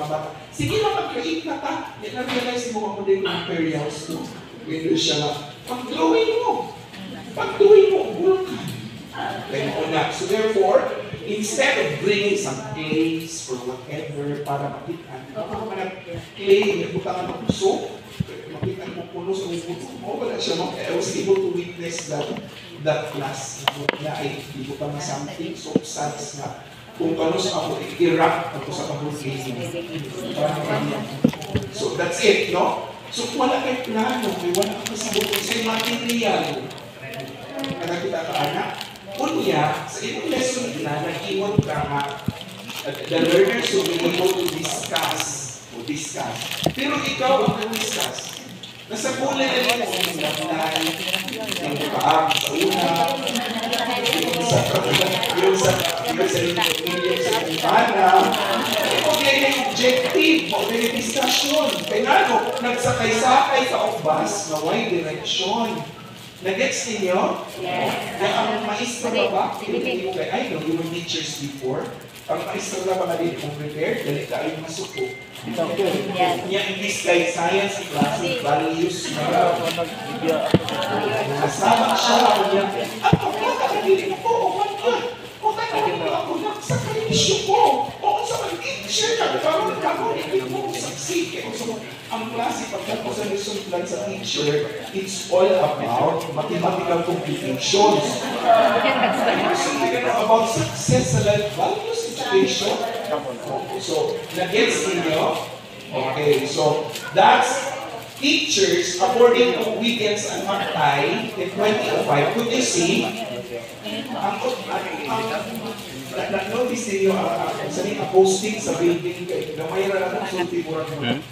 mga bata. Sige lang, mag-create na ta. Na-realize mo ako din yung materials mo. Ganun siya nga. Pag-drawing mo. Pag-drawing mo, bulong ka. Then, so therefore, instead of bringing some clays or whatever para makita, clay, nabutangan ng puso, makita mo puno sa puso mo, wala siya mo. I was able to witness that class na ay ibutan na something substance na kung paano sa ako i-wrap ako sa pag-case mo. So that's it, no? So wala kay plano, wala kang sabot sa material. Kada kita ka anak, kunya, sa ibang lesson na nag-iwan ka nga, the learners will be able to discuss. Pero ikaw ang discuss. Nasa kulay na rin kung naglahay, yung paam sa una, yung sa pana, okay na yung objective, okay na discussion. Kaya nga, nagsakay-sakay ka of bus na may direction. Nag-gets ninyo? Yes. Kaya ang maestro na ba? I know, you were teachers before. Ang maestro na ba na din kung prepared, dali ka yung masuko. Niya in this guide science, classic values, nasama siya ako niya. Ako, kakakabili ko, o kakakabili ako, nagsakay issue ko. O, sa mag-teacher na, parang nagkakaroon mo, saksik. Ang klase, pagkakot sa lesson plan sa teacher, it's all about mathematical computations. It's about success sa life values education. So, na-gets ninyo? Okay, so that's teachers, according to Wiggins and Mactay, in 2005, could you see? Na-notice ninyo ang posting sa building kayo, na mayroon ang sulti mo rin.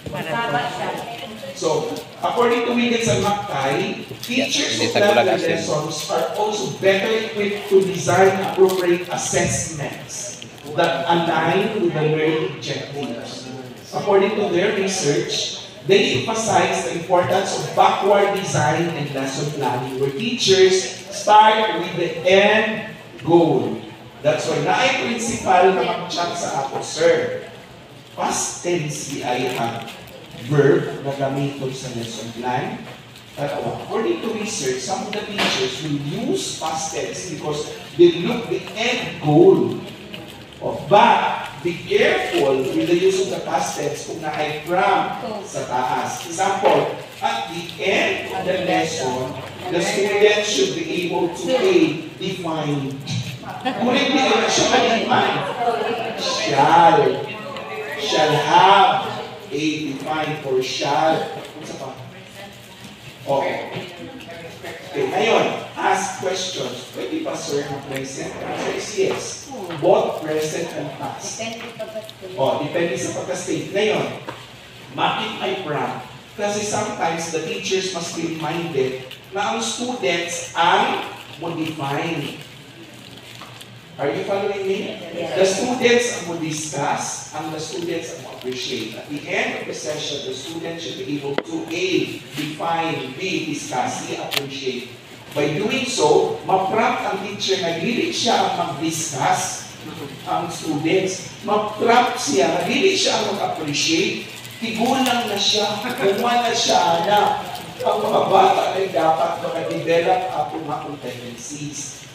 So, according to Wiggins and Mactay, teachers who plan their lessons are also better equipped to design appropriate assessments that align with the learning objectives. According to their research, they emphasize the importance of backward design and lesson planning, where teachers start with the end goal. That's why naay principal na mag-chat sa ako, sir. Past tense ay ang verb na gamiton sa lesson plan. According to research, some of the teachers will use past tense because they look the end goal. But be careful with the use of the past tense kung na-ay from sa taas. Example, at the end of the lesson, the student should be able to define. Ngunit hindi na siya ma-define. Shall have a define for shall. Okay. Okay, ngayon, ask questions. Pwede ba, sir, na present? Answer is yes. Both present and past. Depende sa pagka-state. Ngayon, bakit ay from? Kasi sometimes the teachers must be reminded na ang students ang modifying. Are you following me? Yes. The students ang discuss, and the students ang appreciate. At the end of the session, the students should be able to A, define, B, discuss, C, appreciate. By doing so, ma-prompt ang teacher na dili siya ang mag-discuss ang students. Ma-prompt siya na dili siya ang mag-appreciate. Tigulang na siya, gumawa na siya na ang mga bata ay dapat maka-develop ang mga competencies.